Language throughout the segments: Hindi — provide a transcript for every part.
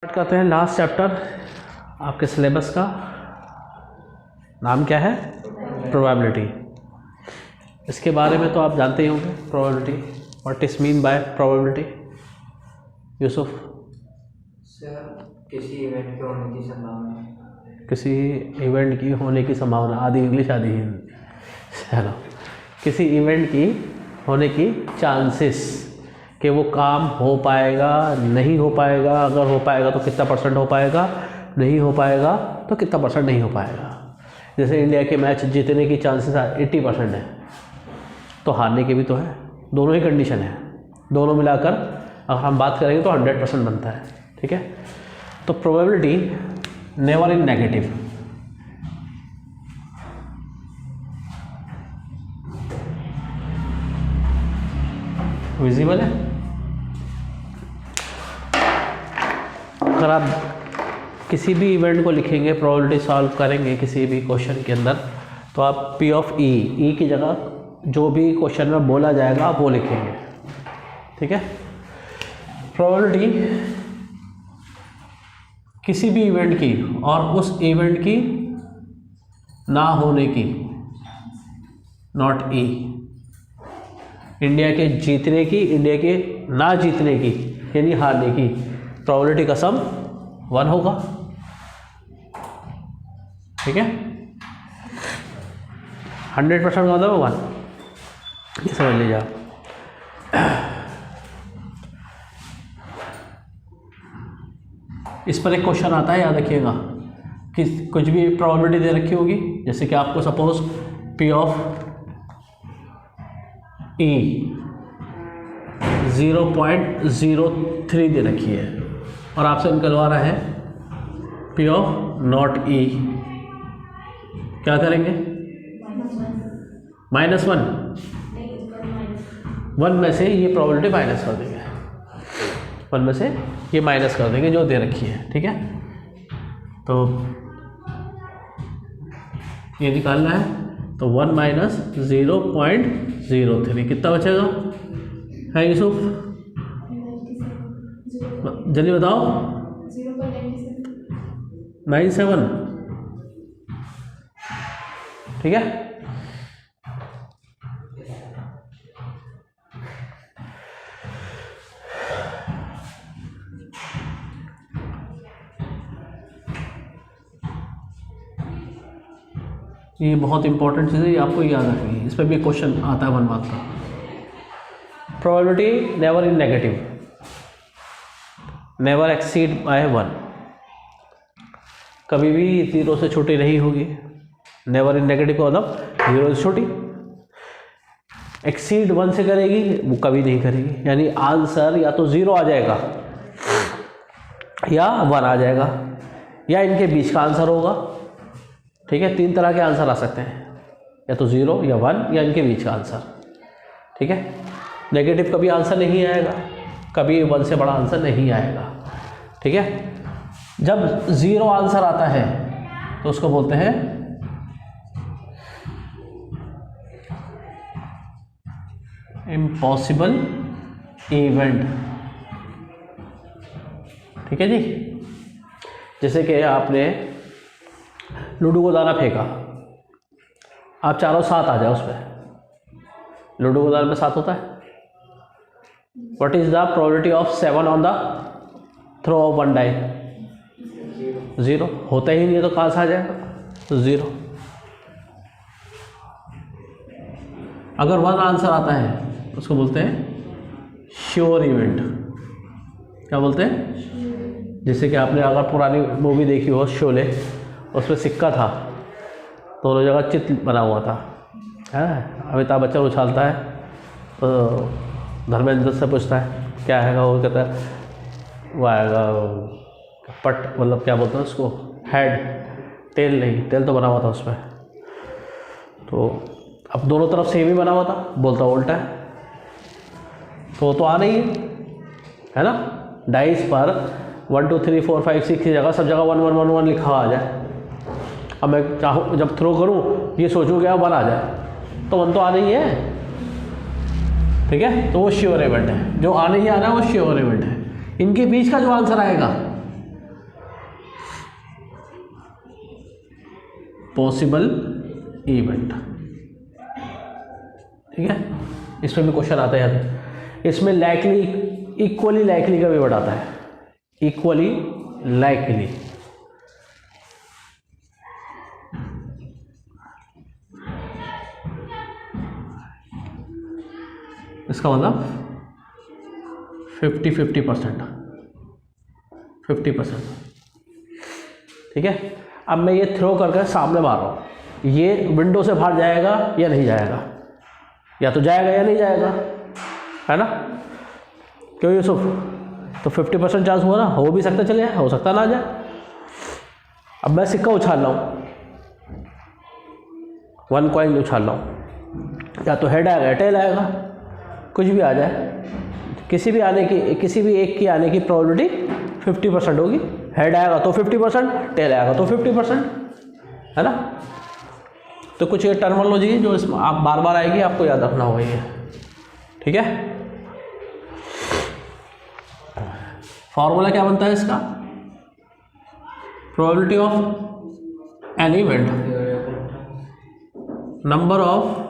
स्टार्ट करते हैं लास्ट चैप्टर आपके सिलेबस का। नाम क्या है? प्रोबेबिलिटी। इसके बारे में तो आप जानते ही होंगे। Probability, what is mean by probability? Yusuf? Sir, किसी इवेंट के होने की संभावना। किसी इवेंट की होने की संभावना, आधी इंग्लिश आधी हिंदी। चलो, किसी इवेंट की होने की चांसेस कि वो काम हो पाएगा, नहीं हो पाएगा, अगर हो पाएगा तो कितना परसेंट हो पाएगा, नहीं हो पाएगा तो कितना परसेंट नहीं हो पाएगा। जैसे इंडिया के मैच जीतने की चांसेस 80% है, तो हारने के भी तो है। दोनों ही कंडीशन है, दोनों मिलाकर अगर हम बात करेंगे तो 100% बनता है। ठीक है, तो probability never in negative. Visible है? अगर आप किसी भी इवेंट को लिखेंगे, प्रोबेबिलिटी सॉल्व करेंगे किसी भी क्वेश्चन के अंदर, तो आप P ऑफ ई की जगह जो भी क्वेश्चन में बोला जाएगा आप वो लिखेंगे। ठीक है, प्रोबेबिलिटी किसी भी इवेंट की और उस इवेंट की ना होने की, नॉट ई। इंडिया के जीतने की, इंडिया के ना जीतने की यानी हारने की प्रोबेबिलिटी का सम 1 होगा। ठीक है, 100% का मतलब 1, ये समझ लीजिए आप। इस पर एक क्वेश्चन आता है, याद रखिएगा कि कुछ भी प्रोबेबिलिटी दे रखी होगी, जैसे कि आपको सपोज P ऑफ E 0.03 दे रखी है और आपसे निकलवा रहा है P ऑफ नॉट E। क्या करेंगे? -1 में से ये प्रोबेबिलिटी माइनस कर देंगे, 1 में से ये माइनस कर देंगे जो दे रखी है। ठीक है, तो ये निकालना है, तो 1 माइनस 0.03 कितना बचेगा? है यूसुफ, जल्दी बताओ। 97। ठीक है, ये बहुत इंपॉर्टेंट चीज़ है, ये आपको याद रखनी है। इस पर भी क्वेश्चन आता है 1 मार्क का। Probability never in negative, never exceed by 1, कभी भी 0 से छोटी नहीं होगी। नेवर इन नेगेटिव का मतलब 0 से छोटी। एक्सीड 1 से करेगी, वो कभी नहीं करेगी, यानी आंसर या तो 0 आ जाएगा या 1 आ जाएगा या इनके बीच का आंसर होगा। ठीक है, 3 तरह के आंसर आ सकते हैं, या तो 0 या 1 या इनके बीच का आंसर। ठीक है, नेगेटिव कभी आंसर नहीं आएगा, कभी 1 से बड़ा आंसर नहीं आएगा। ठीक है, जब 0 आंसर आता है तो उसको बोलते हैं इम्पॉसिबल इवेंट। ठीक है जी, जैसे कि आपने लूडो को दाना फेंका, आप चारों 7 आ जाए उस पर। लूडो को दाना में 7 होता है। What is the probability of 7 on the throw of 1 die? 0 होता ही नहीं है, तो कहाँ से आ जाएगा? तो 0। अगर 1 आंसर आता है उसको बोलते हैं श्योर इवेंट। क्या बोलते हैं? जैसे कि आपने अगर पुरानी मूवी देखी हो शोले, उसमें सिक्का था, दोनों जगह चित्र बना हुआ था, है। अमिताभ बच्चन उछालता है तो धर्मेंद्र से पूछता है क्या है, वो कहता है वो आएगा पट, मतलब क्या बोलते हैं उसको, हेड, तेल नहीं, तेल तो बना हुआ था उस पर। तो अब दोनों तरफ सेम ही बना हुआ था, बोलता उल्टा है, तो वो तो आ नहीं है ना। डाइस पर 1 2 3 4 5 6 की जगह सब जगह 1 1 1 1 लिखा आ जाए। अब मैं चाहूँ जब थ्रो करूँ ये सोचूँ क्या 1 आ जाए, तो 1 तो आ नहीं है। ठीक है, तो वो श्योर इवेंट है। जो आने ही आना है वो श्योर इवेंट है। इनके बीच का जो आंसर आएगा पॉसिबल इवेंट। ठीक है, इसमें भी क्वेश्चन आता है। इसमें लाइकली, इक्वली लाइकली का भी वर्ड आता है, इक्वली लाइकली। इसका मतलब 50%। ठीक है, अब मैं ये थ्रो करके सामने मार रहा हूँ, ये विंडो से बाहर जाएगा या नहीं जाएगा, या तो जाएगा या नहीं जाएगा, है ना? क्यों यूसुफ? तो 50% चांस हुआ ना, हो भी सकता चले जाए, हो सकता ना जाए। अब मैं सिक्का उछाल रहा हूँ, 1 कॉइन उछाल रहा हूँ, या तो हेड आएगा या टेल आएगा, कुछ भी आ जाए। किसी भी एक की आने की प्रोबेबिलिटी 50% होगी। हेड आएगा तो 50%, टेल आएगा तो 50%, है ना? तो कुछ ये टर्मिनोलॉजी है जो इसमें आप बार बार आएगी, आपको याद रखना होगा ये। ठीक है, फॉर्मूला क्या बनता है इसका? Probability of an event, number of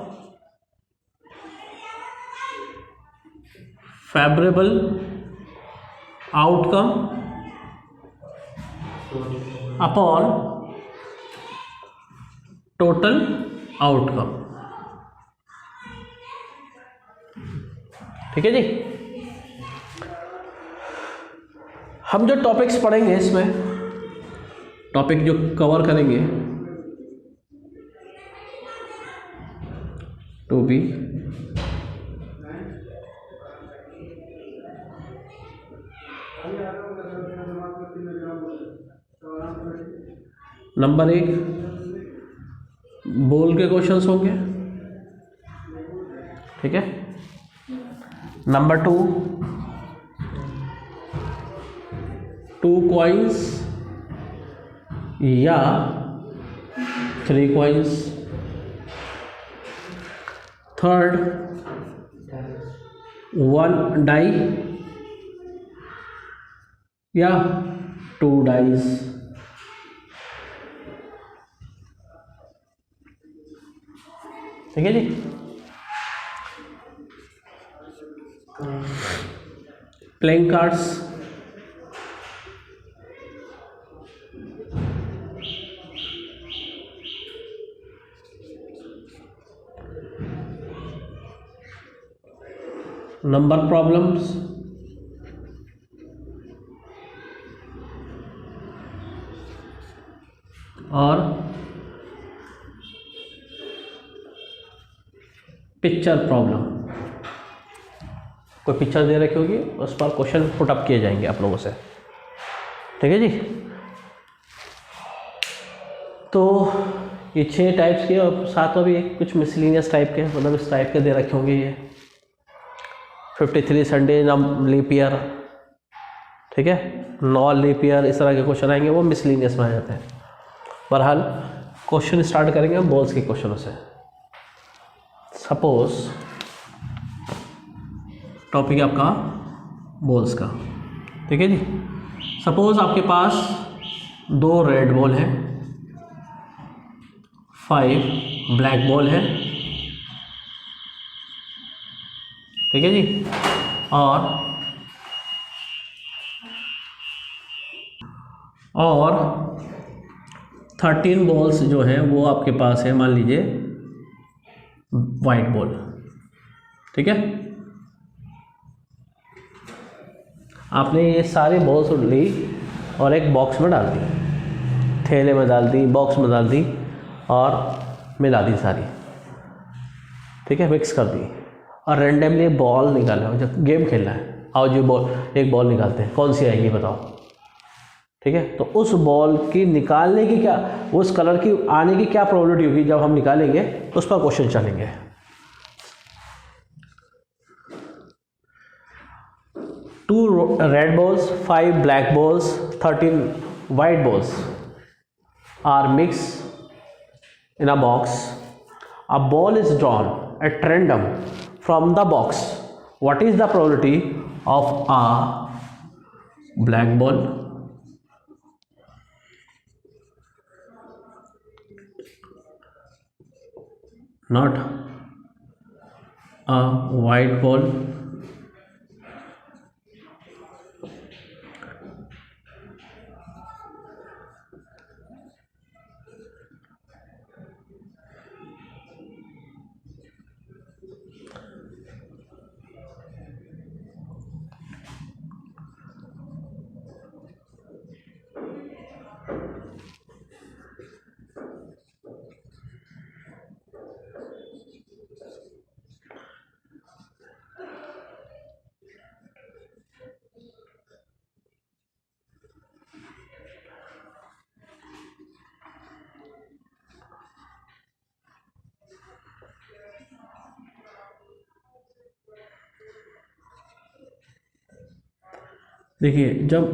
favourable outcome upon total outcome. ठीक है जी। हम जो टॉपिक्स पढ़ेंगे इसमें, टॉपिक जो कवर करेंगे, टू बी नंबर 1 बोल के क्वेश्चंस होंगे। ठीक है, नंबर 2 2 कॉइन्स या 3 कॉइन्स। थर्ड 1 डाई या 2 डाइज। ठीक है जी। प्लेइंग कार्ड्स, नंबर प्रॉब्लम्स, और पिक्चर प्रॉब्लम। कोई पिक्चर दे रखी होगी, उस पर क्वेश्चन पुट अप किए जाएंगे आप लोगों से। ठीक है जी। तो ये 6 टाइप्स के, और साथ में भी कुछ मिसलिनियस टाइप के, मतलब इस टाइप के दे रखे होंगे। ये 53 संडे लीप ईयर, ठीक है, 9 लीप ईयर, इस तरह के क्वेश्चन आएंगे, वो मिसलिनियस में आ जाते हैं। बहरहाल क्वेश्चन स्टार्ट करेंगे हम बॉल्स के क्वेश्चनों से। सपोज टॉपिक है आपका बॉल्स का। ठीक है जी। सपोज आपके पास 2 रेड बॉल है, 5 ब्लैक बॉल है। ठीक है जी। और 13 बॉल्स जो है वो आपके पास है, मान लीजिए वाइट बॉल। ठीक है, आपने ये सारी बॉल्स ली और एक बॉक्स में डाल दी, थैले में डाल दी, बॉक्स में डाल दी और मिला दी सारी। ठीक है, मिक्स कर दी और रेंडमली एक बॉल निकाला। जब गेम खेलना है, आओ जो बॉल, एक बॉल निकालते हैं, कौन सी आएगी बताओ। ठीक है, तो उस बॉल की निकालने की क्या, उस कलर की आने की क्या प्रोबेबिलिटी होगी जब हम निकालेंगे, उस पर क्वेश्चन चलेंगे। 2 red balls, 5 black balls, 13 white balls are mixed in a box. A ball is drawn at random from the box. What is the probability of a black ball, not a white ball, देखिए जब,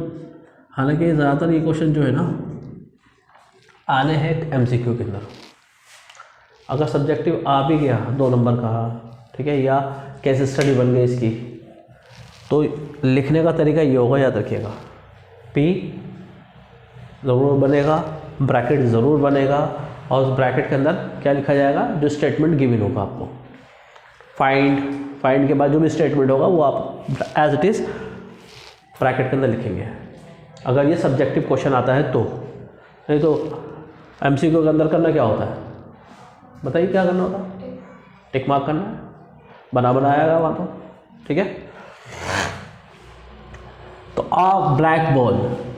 हालांकि ज़्यादातर ये क्वेश्चन जो है ना आने हैं MCQ के अंदर, अगर सब्जेक्टिव आ भी गया 2 नंबर का, ठीक है, या केस स्टडी बन गई इसकी, तो लिखने का तरीका ये होगा, याद रखिएगा, P ज़रूर बनेगा, ब्रैकेट ज़रूर बनेगा, और उस ब्रैकेट के अंदर क्या लिखा जाएगा, जो स्टेटमेंट गिवन होगा आपको, फाइंड के बाद जो भी स्टेटमेंट होगा वो आप एज इट इज़ ब्रैकेट के अंदर लिखेंगे, अगर ये सब्जेक्टिव क्वेश्चन आता है तो। नहीं तो MCQ के अंदर करना क्या होता है, बताइए क्या करना होता है, टिक मार्क करना है, बनाएगा वहाँ तो, ठीक है। तो ब्लैक बॉल,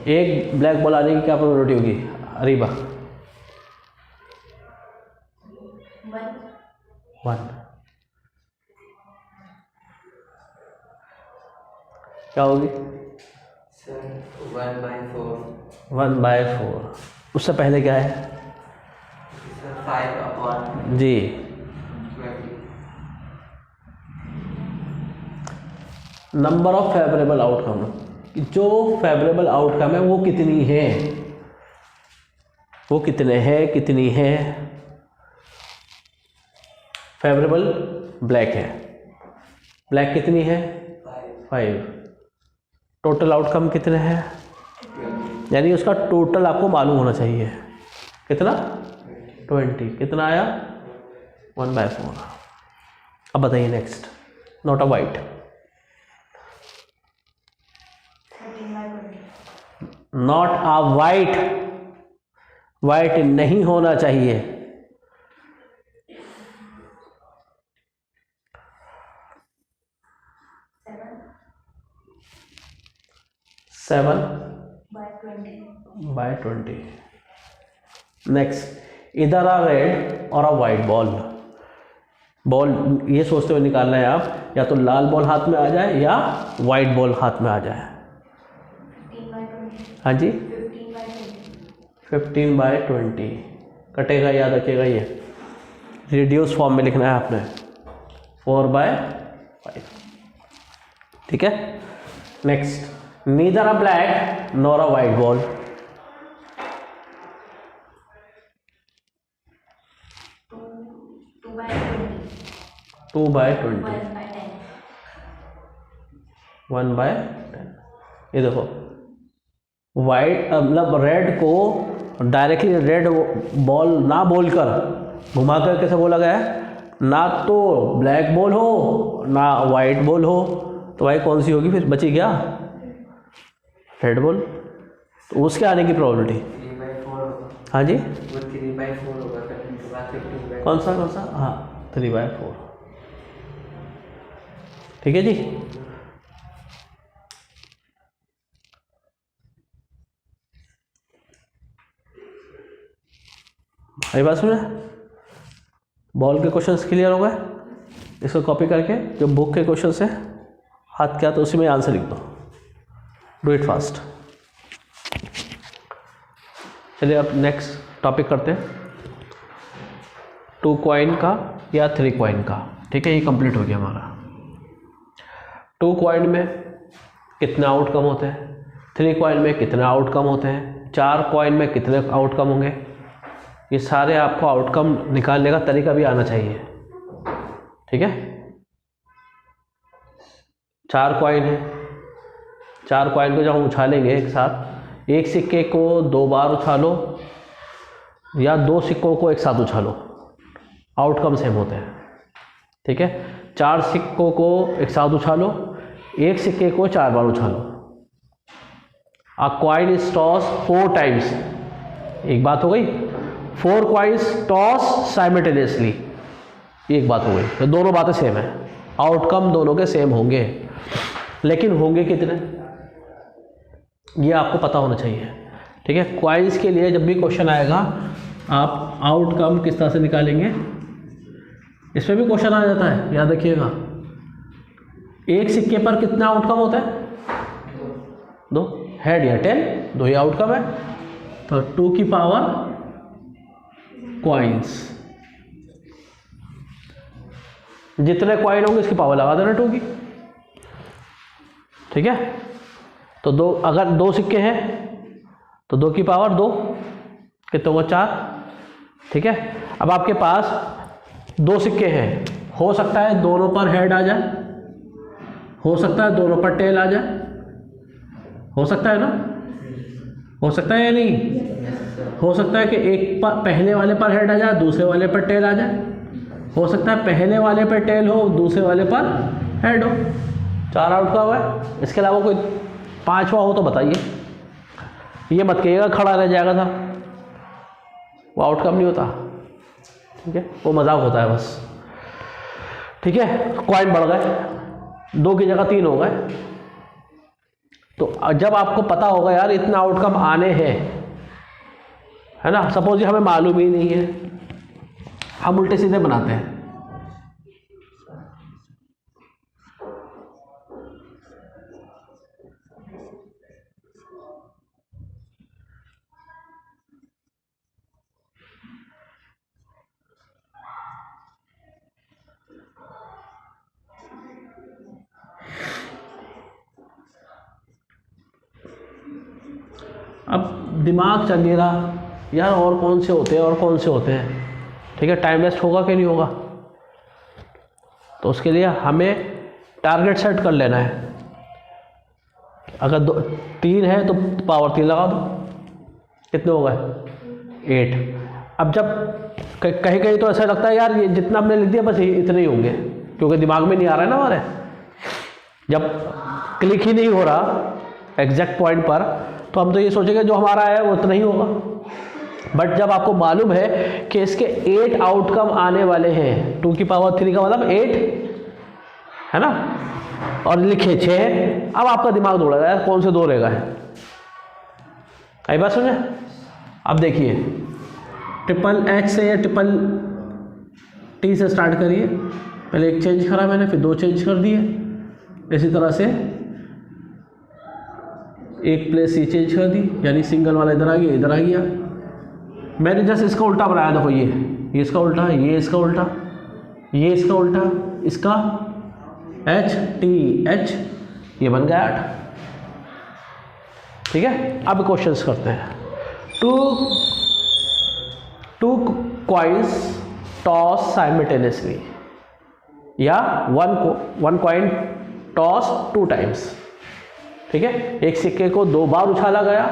एक ब्लैक बॉल आने की क्या प्रोबेबिलिटी होगी अरीबा? 1। क्या होगी? 1/4। उससे पहले क्या है? 5/20। जी, नंबर ऑफ फेवरेबल आउटकम, जो फेवरेबल आउटकम है वो कितनी है, वो कितने हैं, कितनी है। फेवरेबल ब्लैक है, ब्लैक कितनी है? 5। टोटल आउटकम कितने हैं? यानी उसका टोटल आपको मालूम होना चाहिए, कितना? 20। कितना आया? 1/4। अब बताइए next, not a white, not a white, white नहीं होना चाहिए। Seven by 20। नेक्स्ट, इधर अ रेड और अ वाइट बॉल, बॉल ये सोचते हुए निकालना है आप, या तो लाल बॉल हाथ में आ जाए या वाइट बॉल हाथ में आ जाए। हाँ जी, 15/20 कटेगा, याद रखिएगा, ये रिड्यूस फॉर्म में लिखना है आपने, 4/5, ठीक है। नेक्स्ट, नीदर अ ब्लैक नॉर अ वाइट बॉल, 2/20, 1/10। ये देखो, वाइट मतलब रेड को डायरेक्टली रेड बॉल ना बोलकर घुमा कर कैसे बोला गया है, ना तो ब्लैक बॉल हो ना वाइट बॉल हो, तो भाई कौन सी होगी फिर, बची क्या? Red ball. तो उसके आने की प्रोबेबिलिटी, 3/4। हाँ जी, वो 3/4 होगा, करने के बाद 15/4। कौन सा? हाँ, 3/4, ठीक है जी। ये बात सुने, बॉल के क्वेश्चंस क्लियर हो गए, इसको कॉपी करके जो बुक के क्वेश्चंस है हाथ क्या, तो उसी में आंसर लिख दो, डू इट फास्ट। चलिए अब नेक्स्ट टॉपिक करते हैं, 2 कॉइन का या 3 कॉइन का, ठीक है, ये कंप्लीट हो गया हमारा। 2 कॉइन में कितने आउटकम होते हैं, 3 कॉइन में कितने आउटकम होते हैं, 4 कॉइन में कितने आउटकम होंगे, ये सारे आपको आउटकम निकालने का तरीका भी आना चाहिए, ठीक है। 4 कॉइन है, 4 कॉइन को जब हम उछालेंगे एक साथ, एक सिक्के को 2 बार उछालो या 2 सिक्कों को एक साथ उछालो, आउटकम सेम होते हैं। ठीक है, 4 सिक्कों को एक साथ उछालो, एक सिक्के को 4 बार उछालो। A coin is toss 4 times, एक बात हो गई। 4 कॉइन्स टॉस साइमल्टेनियसली, एक बात हो गई। तो दोनों बातें सेम है, आउटकम दोनों के सेम होंगे, लेकिन होंगे कितने ये आपको पता होना चाहिए। ठीक है, कॉइन्स के लिए जब भी क्वेश्चन आएगा आप आउटकम किस तरह से निकालेंगे, इसमें भी क्वेश्चन आ जाता है, याद रखिएगा। एक सिक्के पर कितना आउटकम होता है? 2। हेड या टेल, 2 ही आउटकम है। तो 2 की पावर कॉइन्स, जितने कॉइन होंगे इसकी पावर लगा देना 2 की। ठीक है, तो 2, अगर 2 सिक्के हैं तो 2 की पावर 2, कितने होगा 4। ठीक है, अब आपके पास 2 सिक्के हैं, हो सकता है दोनों पर हेड आ जाए, हो सकता है दोनों पर टेल आ जाए, हो सकता है ना, हो सकता है या नहीं? हो सकता है कि एक पर पहले वाले पर हेड आ जाए, दूसरे वाले पर टेल आ जाए। हो सकता है पहले वाले पर टेल हो, दूसरे वाले पर हेड हो। 4 आउटकम है। इसके अलावा कोई 5वां हो तो बताइए। ये मत कहिएगा खड़ा रह जाएगा था, वो आउटकम नहीं होता। ठीक है, वो मजाक होता है बस। ठीक है, कॉइन बढ़ गए, 2 की जगह 3 हो गए। तो जब आपको पता होगा यार इतना आउटकम आने हैं, है ना, सपोज ये हमें मालूम ही नहीं है, हम उल्टे सीधे बनाते हैं। अब दिमाग चल नहीं रहा यार, और कौन से होते हैं और कौन से होते हैं। ठीक है, टाइम वेस्ट होगा कि नहीं होगा? तो उसके लिए हमें टारगेट सेट कर लेना है। अगर 3 है तो पावर 3 लगा दो, कितने हो गए 8। अब जब कहीं कहीं तो ऐसा लगता है यार ये जितना हमने लिख दिया बस इतने ही होंगे, क्योंकि दिमाग में नहीं आ रहा है ना हमारे, जब क्लिक ही नहीं हो रहा एग्जैक्ट पॉइंट पर, तो हम तो ये सोचेंगे जो हमारा है वो इतना ही होगा। बट जब आपको मालूम है कि इसके 8 आउटकम आने वाले हैं, 2 की पावर 3 का मतलब 8 है ना, और लिखे 6, अब आपका दिमाग दौड़ेगा यार कौन से 2 रहेगा है। आई बात समझे? अब देखिए, ट्रिपल एच से या ट्रिपल टी से स्टार्ट करिए। पहले एक चेंज करा मैंने, फिर 2 चेंज कर दिए। इसी तरह से एक प्लेस ये चेंज कर दी, यानी सिंगल वाला इधर आ गया, इधर आ गया। मैंने जैसे इसका उल्टा बनाया, देखो ये इसका उल्टा, ये इसका उल्टा, ये इसका उल्टा, इसका एच टी एच, ये बन गया 8। ठीक है, अब क्वेश्चंस करते हैं। 2 कॉइन्स टॉस साइमल्टेनियसली, या 1 कॉइन टॉस 2 टाइम्स। ठीक है, एक सिक्के को 2 बार उछाला गया,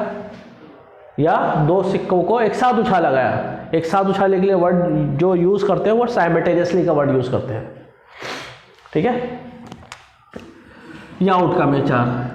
या 2 सिक्कों को एक साथ उछाला गया। एक साथ उछालने के लिए वर्ड जो यूज करते हैं वो साइमल्टेनियसली का वर्ड यूज करते हैं। ठीक है, यह आउटकम है 4।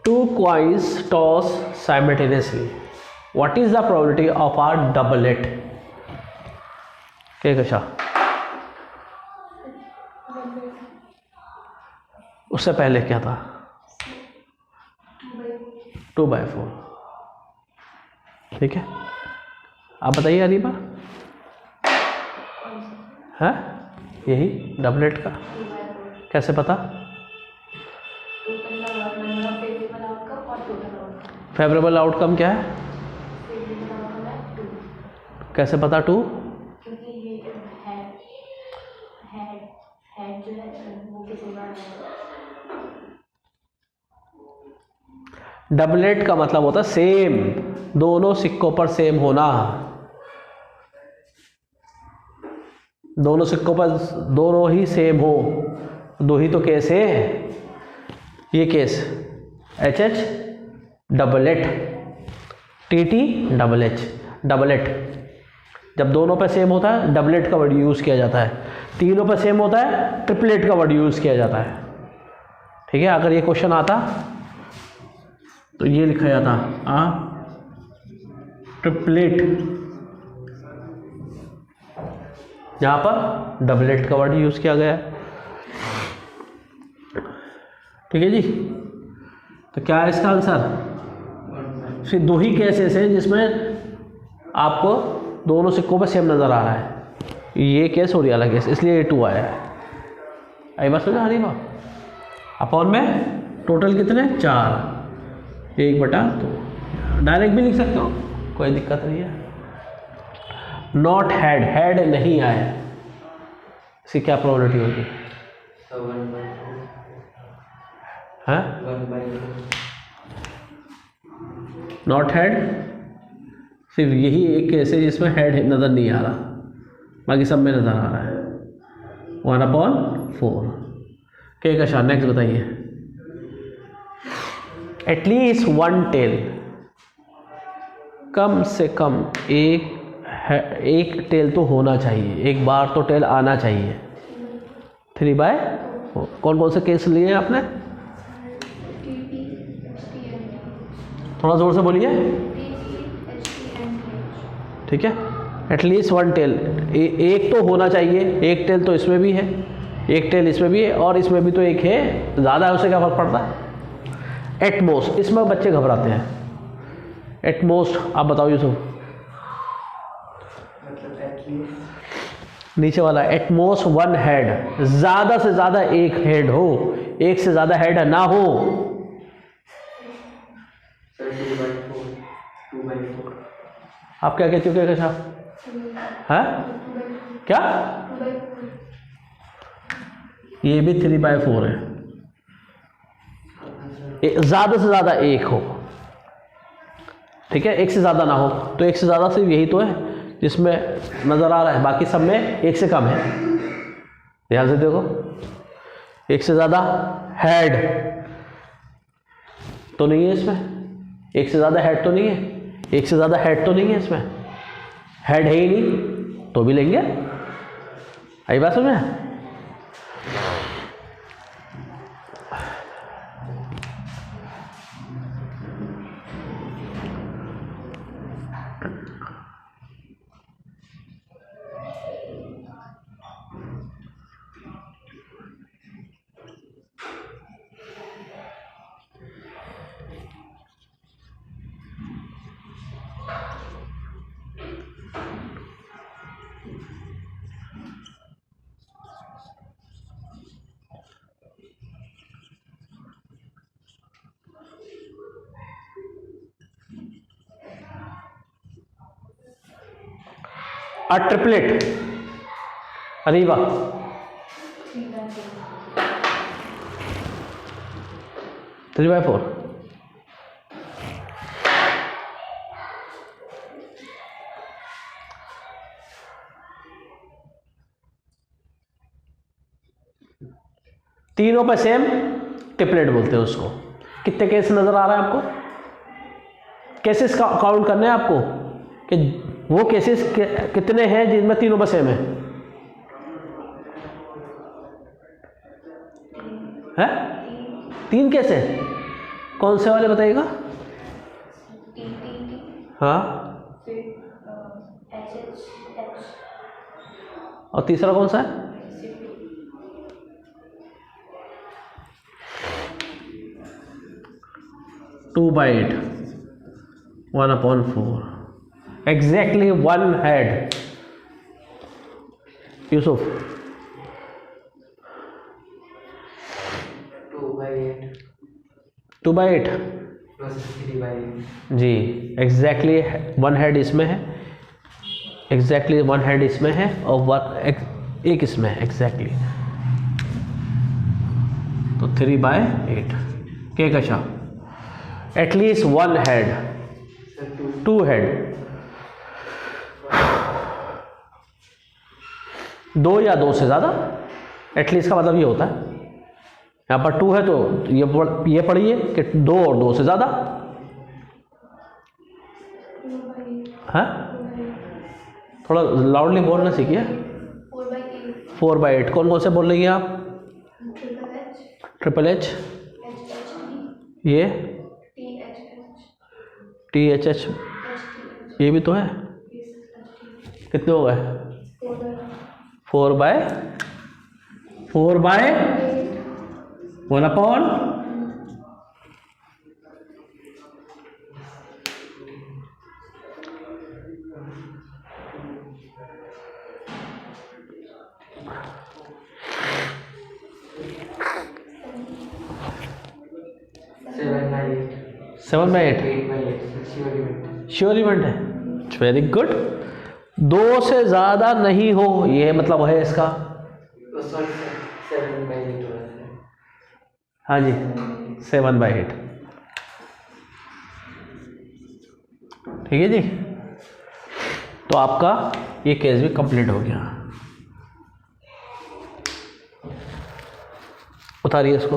Two coins toss simultaneously. What is the probability of a doublet? क्या कशा? उससे पहले क्या था? 2/4। ठीक है, आप बताइए अरीबा, है यही डबलेट का कैसे पता? फेवरेबल आउटकम क्या है? कैसे पता 2? क्योंकि ये हेड जो है वो किसी बार डबलेट का मतलब होता है सेम, दोनों सिक्कों पर सेम होना। दोनों सिक्कों पर दोनों ही सेम हो, दो ही तो केस है। ये case H H doublet, T T double H doublet. जब दोनों पे सेम होता है डबलेट का वर्ड यूज़ किया जाता है, तीनों पे सेम होता है ट्रिपलेट का वर्ड यूज़ किया जाता है। ठीक है, अगर ये क्वेश्चन आता तो ये लिखा जाता ट्रिपलेट, यहाँ पर डबलेट का वर्ड यूज़ किया गया है। ठीक है जी, तो क्या है इसका आंसर? फिर दो ही केसेस हैं जिसमें आपको दोनों सिक्कों पर सेम नज़र आ रहा है, ये केस और ये वाला केस, इसलिए ये 2 आया है। आई बात समझ आ रही बात? अपॉन में टोटल कितने? 4, 1/2। डायरेक्ट भी लिख सकते हो, कोई दिक्कत नहीं है। नॉट हैड, हैड नहीं आया, इसकी क्या प्रोबेबिलिटी होगी? तो 1/4 हाँ, 1/4 नॉट हैड, सिर्फ यही एक केस है जिसमें हेड नज़र नहीं आ रहा, बाकी सब में नज़र आ रहा है। 1/4। के का शान। नेक्स्ट बताइए। एटलीस्ट 1 टेल, कम से कम एक टेल तो होना चाहिए, एक बार तो टेल आना चाहिए। 3/4। कौन कौन से केस लिए हैं आपने? थोड़ा जोर से बोलिए। ठीक है, एटलीस्ट 1 टेल, एक तो होना चाहिए। एक टेल तो इसमें भी है, एक टेल इसमें भी है, और इसमें भी तो एक है, ज़्यादा है उससे क्या फर्क पड़ता है? एटमोस्ट, इसमें बच्चे घबराते हैं। एटमोस्ट आप बताओ यूसुफ। मतलब एटलीस्ट नीचे वाला एटमोस्ट 1 हेड, ज़्यादा से ज़्यादा एक हेड हो, एक से ज़्यादा हेड ना हो। 2/4 2/4 आप क्या कहते हो? क्या कैसा है? क्या? ये भी 3/4 है। ज़्यादा से ज़्यादा एक हो, ठीक है, एक से ज़्यादा ना हो। तो एक से ज़्यादा सिर्फ यही तो है जिसमें नज़र आ रहा है, बाकी सब में एक से कम है। ध्यान से देखो, एक से ज़्यादा हेड तो नहीं है इसमें, एक से ज़्यादा हेड तो नहीं है, एक से ज़्यादा हेड तो नहीं है इसमें, हेड है ही नहीं तो भी लेंगे। आई बात समझ में? ट्रिपलेट, अरीबा 3/4। तीनों पे सेम ट्रिपलेट बोलते हैं उसको। कितने केस नजर आ रहा है आपको? केसेस का काउंट करने हैं आपको कि वो केसेस कितने हैं जिनमें तीनों पे सेम है? हैं? 3 केस है। कौन से वाले बताइएगा? हाँ, और तीसरा कौन सा है? Two by 8, 1/4, exactly 1 head. यूसुफ 2/8 2/8 +3 3/8 जी एग्जैक्टली 1 हेड इसमें है, एग्जैक्टली 1 हेड इसमें है और एक इसमें है एग्जैक्टली। तो 3/8 के कशा एटलीस्ट 1 हेड, सर 2 हेड, 2 या 2 से ज़्यादा। एटलीस्ट का मतलब ये होता है, यहाँ पर 2 है तो ये पढ़िए कि 2 और 2 से ज़्यादा है। थोड़ा लाउडली बोलना सीखिए। 4/8 कौन कौन से बोल रही हैं आप? ट्रिपल एच, ये THH, ये भी तो है। कितने हो गए? 4/1/? Seven by eight 8/8 sure event है। Very good. 2 से ज़्यादा नहीं हो, ये मतलब है इसका। सॉरी सर 7/8 हो रहा है। हाँ जी 7/8 ठीक है जी। तो आपका ये केस भी कंप्लीट हो गया। उतारिए इसको।